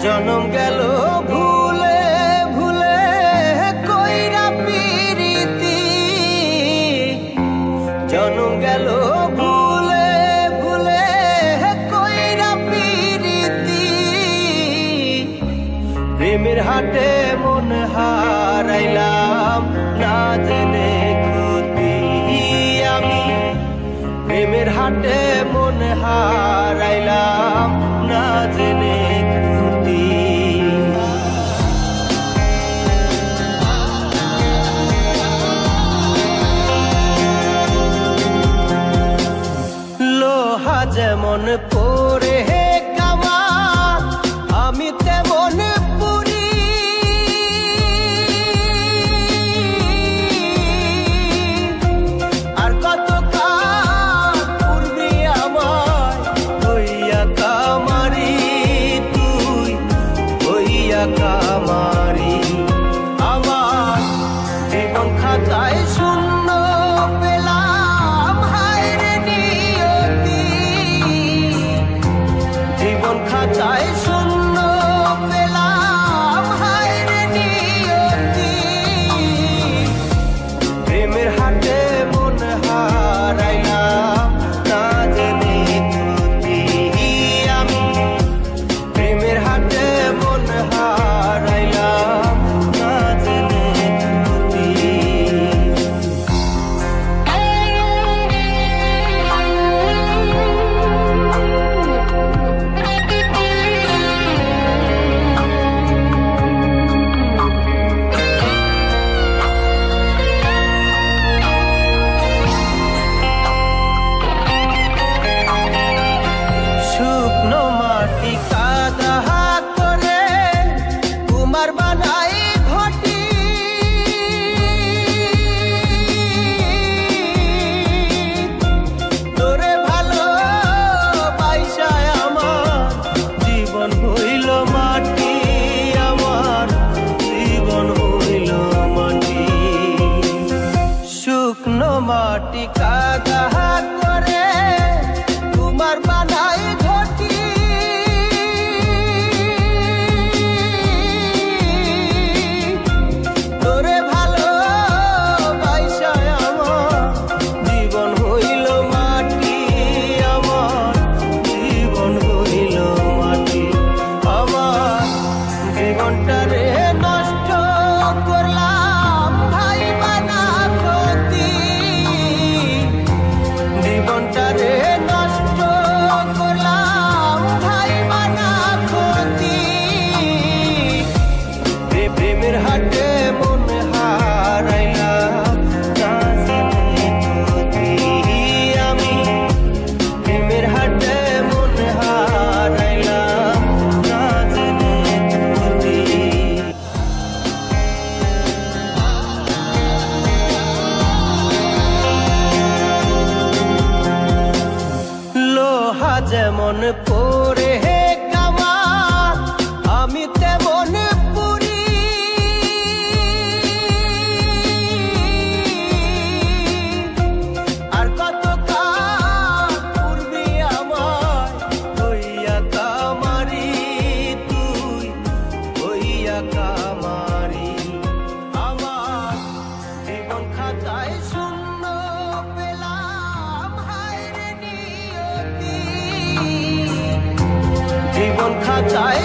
জনম গেল ভুলে ভুলে কইরা পিরিতি, জনম গেল ভুলে ভুলে কইরা পিরিতি। প্রেমের হাটে মন হারাইলাম না জেনে ক্ষতি আমি, প্রেমের হাটে মন হারাইলাম না জেনে ক্ষতি। লোহা যেমন পরে কামান, আমি তেমন পুরি। আর কত কাল পূর্বে আমার হইয়া কামারি, তুই হইয়া কামারি। আমার জীবন খাতায় শূন্য পেলাম হায়রে নিয়তি, জীবন খাতায় শূন্য পেলাম হায়রে নিয়তি। প্রেমের হাটে মন হারাইলাম না জেনে ক্ষতি আমি, প্রেমের হাটে মন হারাইলাম না জেনে ক্ষতি। শুকনো মাটি কাদা করে কুমার বানাই ঘটি, তোরে ভালো বাইসায় আমার জীবন হইল মাটি, আমার জীবন হইল মাটি। শুকনো মাটি কাদা করে কুমার বানাই ঘটি, তোরে ভালো বাইসায় আমার জীবন হইল মাটি, আমার জীবন হইল মাটি। আমার জীবনটারে নষ্ট করলাম ভাই বানা ক্ষতি, জীবনটারে নষ্ট করলাম ভাই বানা ক্ষতি। প্রেমের হাটে মন হারাইলাম না জেনে ক্ষতি আমি, প্রেমের হাটে মন হারাইলাম না জেনে ক্ষতি। লোহা যেমন পরে কামান, আমি তেমন পুরি। আর কত কাল পূর্বে আমার হইয়া কামারি, তুই হইয়া কামারি। আমার জীবন খাতায় শূন্য পেলাম হায়রে নিয়তি, জীবন খাতায়